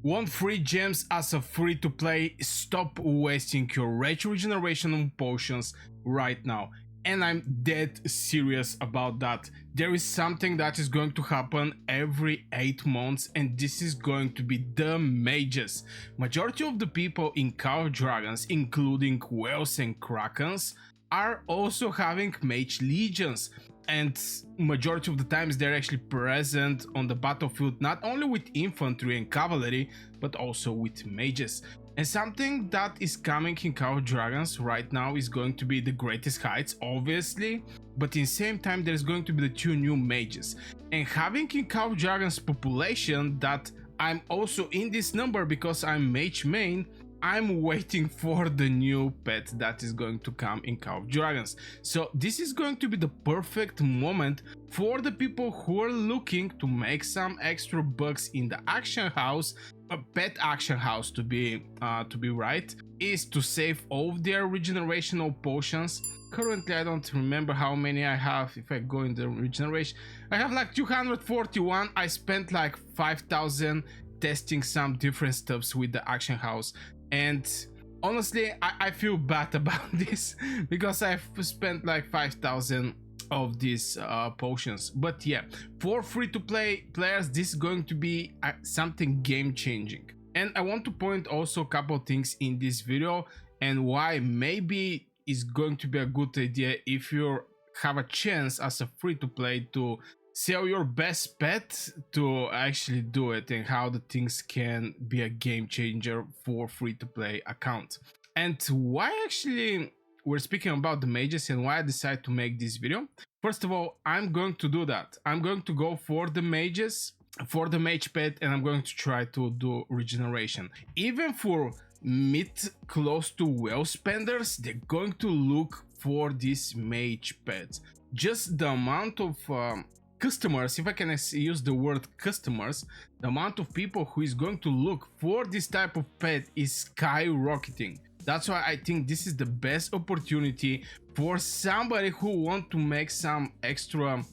Want free gems as a free to play? Stop wasting your rage regeneration on potions right now. And I'm dead serious about that. There is something that is going to happen every 8 months, and this is going to be the mages. Majority of the people in Call of Dragons, including whales and krakens, are also having mage legions, and majority of the times they're actually present on the battlefield not only with infantry and cavalry but also with mages. And something that is coming in Call of Dragons right now is going to be the Greatest Heights, obviously, but in the same time there's going to be the 2 new mages. And having in Call of Dragons population that I'm also in this number because I'm mage main, I'm waiting for the new pet that is going to come in Call of Dragons. So this is going to be the perfect moment for the people who are looking to make some extra bucks in the action house, a pet action house to be right, is to save all of their regenerational potions. Currently I don't remember how many I have. If I go in the regeneration, I have like 241. I spent like 5,000 testing some different stuffs with the action house, and honestly I feel bad about this because I've spent like 5,000 of these potions. But yeah, for free to play players this is going to be something game changing. And I want to point also a couple things in this video and why maybe it's going to be a good idea if you have a chance as a free to play to sell your best pet to actually do it, and how the things can be a game changer for free to play account. And why actually we're speaking about the mages and why I decided to make this video. First of all, I'm going to do that. I'm going to go for the mages, for the mage pet, and I'm going to try to do regeneration. Even for mid close to well spenders, they're going to look for this mage pet. Just the amount of customers, if I can use the word customers, the amount of people who is going to look for this type of pet is skyrocketing. That's why I think this is the best opportunity for somebody who want to make some extra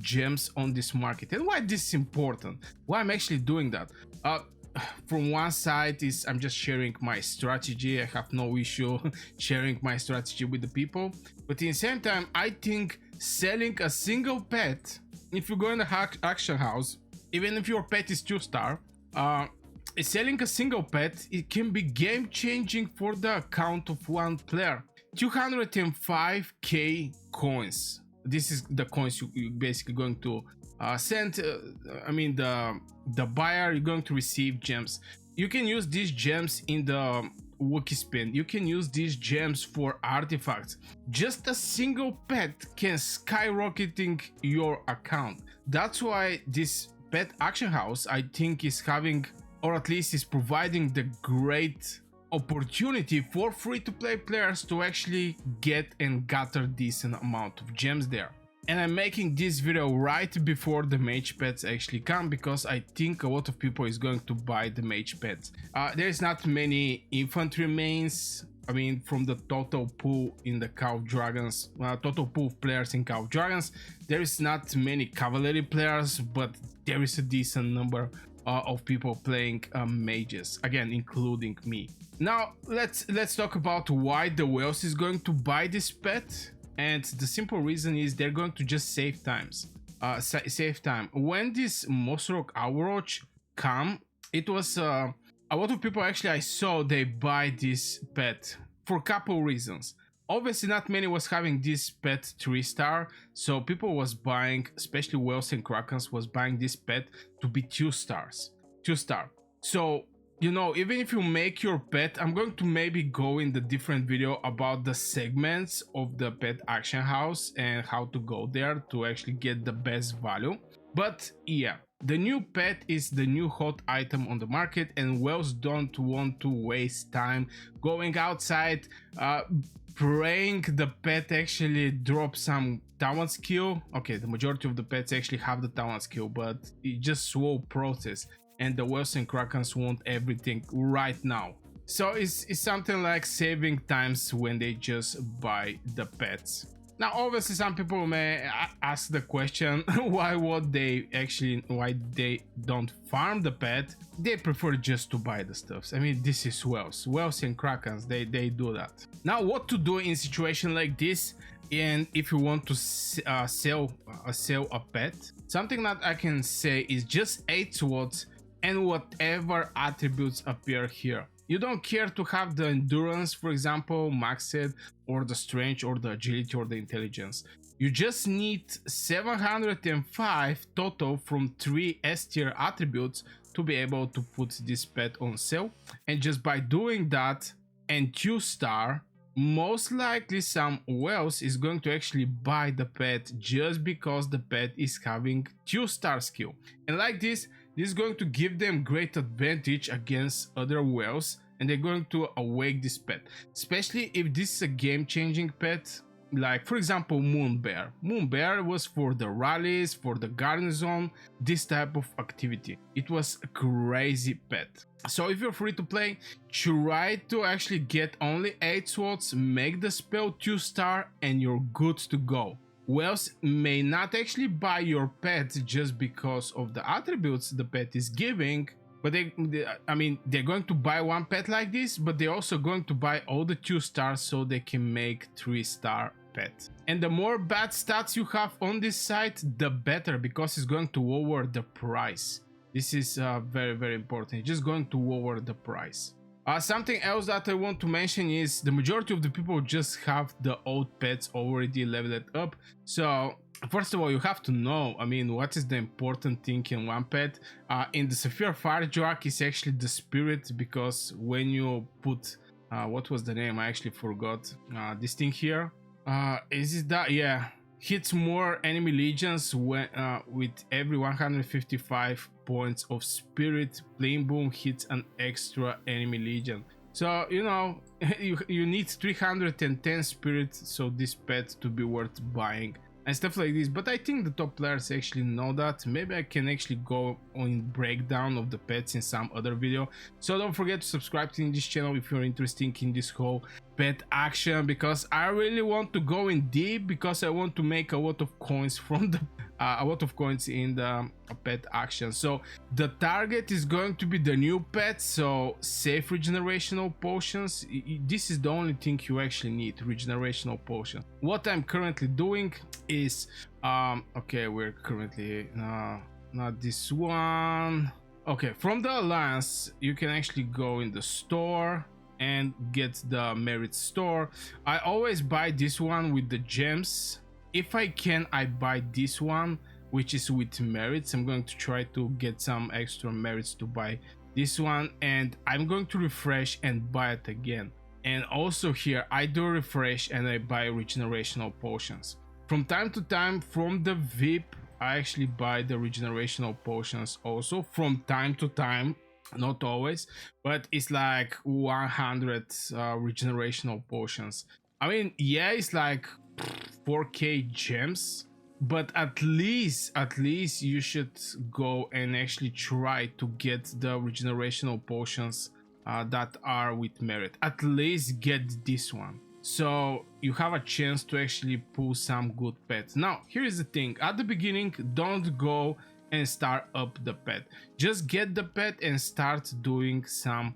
gems on this market. And why this is important, why I'm actually doing that. From one side is I'm just sharing my strategy. I have no issue sharing my strategy with the people, but at the same time I think selling a single pet, if you go in the action house, even if your pet is 2-star, selling a single pet, it can be game changing for the account of one player. 205k coins. This is the coins you're basically going to send. I mean the buyer, you're going to receive gems. You can use these gems in the Wookiee spin. You can use these gems for artifacts. Just a single pet can skyrocketing your account. That's why this pet action house I think is having, or at least is providing, the great opportunity for free to play players to actually get and gather decent amount of gems there. And I'm making this video right before the mage pets actually come, because I think a lot of people is going to buy the mage pets. There's not many infantry mains. I mean, from the total pool in the Call of Dragons, total pool of players in Call of Dragons, there is not many cavalry players, but there is a decent number of people playing mages, again including me. Now let's talk about why the whales is going to buy this pet. And the simple reason is they're going to just save time. When this Mosrok Overwatch come, it was a lot of people actually I saw they buy this pet for a couple reasons. Obviously not many was having this pet 3-star, so people was buying, especially whales and krakens was buying this pet to be 2-star. So you know, even if you make your pet, I'm going to maybe go in the different video about the segments of the pet action house and how to go there to actually get the best value. But yeah, the new pet is the new hot item on the market, and whales don't want to waste time going outside praying the pet actually drop some talent skill. Okay, the majority of the pets actually have the talent skill, but it's just slow process, and the whales and krakens want everything right now. So it's something like saving times when they just buy the pets. Now, obviously, some people may ask the question why they don't farm the pet. They prefer just to buy the stuffs. I mean, this is Whales and Krakens. They do that. Now, what to do in situation like this? And if you want to sell a pet, something that I can say is just 8 swords and whatever attributes appear here. You don't care to have the endurance, for example, maxed, or the strength, or the agility, or the intelligence. You just need 705 total from 3 S tier attributes to be able to put this pet on sale. And just by doing that and 2-star, most likely some whales is going to actually buy the pet just because the pet is having 2-star skill. And like this is going to give them great advantage against other whales, and they're going to awake this pet, especially if this is a game-changing pet. Like, for example, Moonbear. Moonbear was for the rallies, for the garrison, this type of activity. It was a crazy pet. So if you're free to play, try to actually get only 8 swords, make the spell 2-star, and you're good to go. Whales may not actually buy your pet just because of the attributes the pet is giving, but they're going to buy one pet like this, but they're also going to buy all the 2-stars so they can make 3-star pet. And the more bad stats you have on this site, the better, because it's going to lower the price. This is very, very important. It's just going to lower the price. Something else that I want to mention is the majority of the people just have the old pets already leveled up. So first of all, you have to know, I mean, what is the important thing in one pet. In the Sapphire Firejack is actually the spirit, because when you put, what was the name? I actually forgot. This thing here. Is it that? Yeah. Hits more enemy legions when, with every 155 points of spirit. Flame Boom hits an extra enemy legion. So, you know, you need 310 spirit so this pet to be worth buying and stuff like this. But I think the top players actually know that. Maybe I can actually go on breakdown of the pets in some other video. So don't forget to subscribe to this channel if you're interested in this whole pet action, because I really want to go in deep, because I want to make a lot of coins from the in the pet action. So the target is going to be the new pet, so save regenerational potions. This is the only thing you actually need, regenerational potions. What I'm currently doing is okay, we're currently not this one. Okay, from the Alliance you can actually go in the store and get the merit store. I always buy this one with the gems. If I can, I buy this one, which is with merits. I'm going to try to get some extra merits to buy this one, and I'm going to refresh and buy it again. And also here I do refresh and I buy regenerational potions. From time to time, from the VIP, I actually buy the regenerational potions also from time to time. Not always, but it's like 100 regenerational potions. I mean, yeah, it's like 4k gems, but at least you should go and actually try to get the regenerational potions that are with merit. At least get this one, so you have a chance to actually pull some good pets. Now here's the thing, at the beginning don't go and start up the pet. Just get the pet and start doing some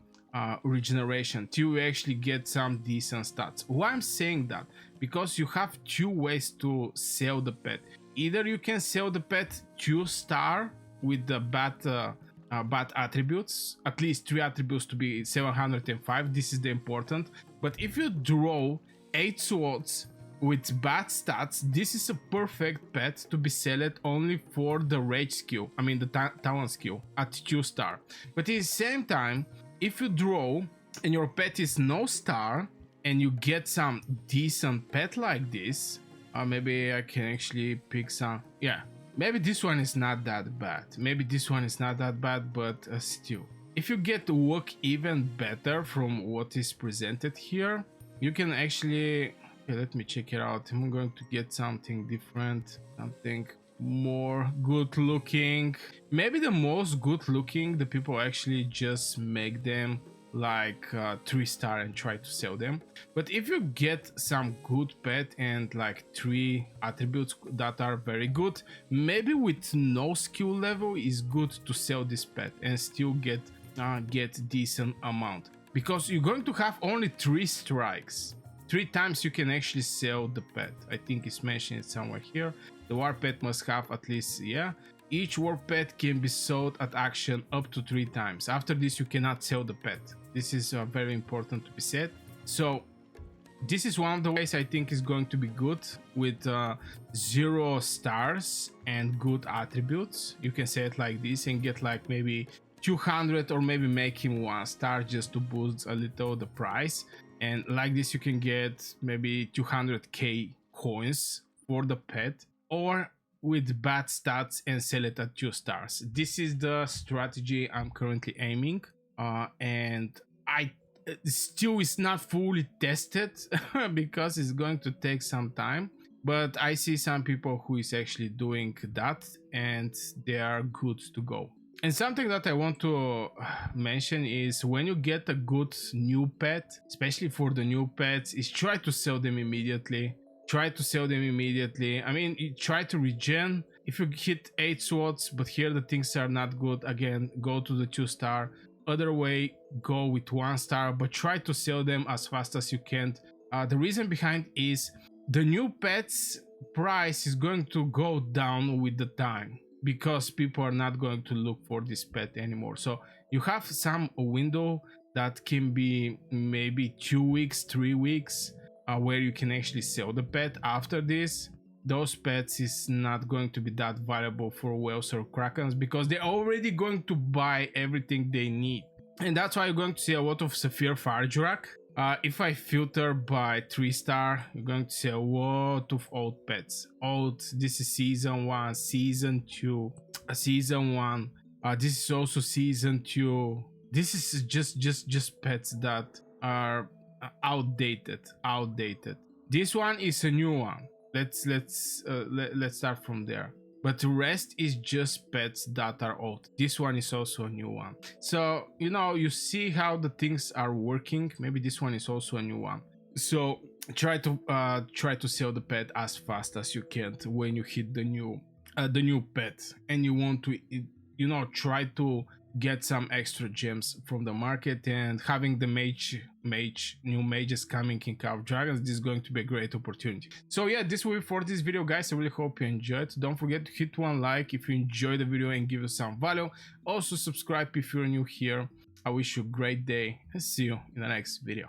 regeneration till you actually get some decent stats. Why I'm saying that? Because you have 2 ways to sell the pet. Either you can sell the pet 2-star with the bad attributes, at least 3 attributes to be 705. This is the important. But if you draw 8 swords with bad stats, this is a perfect pet to be sold only for the rage skill, I mean the talent skill at 2-star. But at the same time, if you draw and your pet is no star and you get some decent pet like this, maybe I can actually pick some. Yeah, maybe this one is not that bad. Maybe this one is not that bad, but still, if you get to work even better from what is presented here, you can actually. Okay, let me check it out. I'm going to get something different, something more good looking. Maybe the most good looking, the people actually just make them like 3-star and try to sell them. But if you get some good pet and like 3 attributes that are very good, maybe with no skill level is good to sell this pet and still get decent amount, because you're going to have only 3 strikes. 3 times you can actually sell the pet. I think it's mentioned somewhere here. The war pet must have at least, yeah, each war pet can be sold at action up to 3 times. After this you cannot sell the pet. This is very important to be said. So this is one of the ways I think is going to be good with 0 stars and good attributes. You can say it like this and get like maybe 200, or maybe make him 1 star just to boost a little the price. And like this you can get maybe 200k coins for the pet, or with bad stats and sell it at 2 stars. This is the strategy I'm currently aiming, and I still is not fully tested because it's going to take some time, but I see some people who is actually doing that and they are good to go. And something that I want to mention is when you get a good new pet, especially for the new pets, is try to sell them immediately. Try to sell them immediately. I mean, you try to regen. If you hit 8 swords, but here the things are not good, again, go to the 2-star. Other way, go with 1 star, but try to sell them as fast as you can. The reason behind is the new pets price is going to go down with the time, because people are not going to look for this pet anymore. So you have some window that can be maybe 2 weeks, 3 weeks, where you can actually sell the pet. After this, those pets is not going to be that valuable for whales or krakens, because they're already going to buy everything they need. And that's why you're going to see a lot of Saphir Farjurak. If I filter by 3-star, you're going to see a lot of old pets. Old, this is season 1, season 2, season 1. This is also season 2. This is just pets that are outdated. This one is a new one. Let's start from there. But the rest is just pets that are old. This one is also a new one. So, you know, you see how the things are working. Maybe this one is also a new one. So try to sell the pet as fast as you can when you hit the new pet, and you want to, you know, try to get some extra gems from the market. And having the new mages coming in Cave of Dragons, this is going to be a great opportunity. So yeah, this will be for this video, guys. I really hope you enjoyed. Don't forget to hit 1 like if you enjoyed the video and give us some value. Also subscribe if you're new here. I wish you a great day and see you in the next video.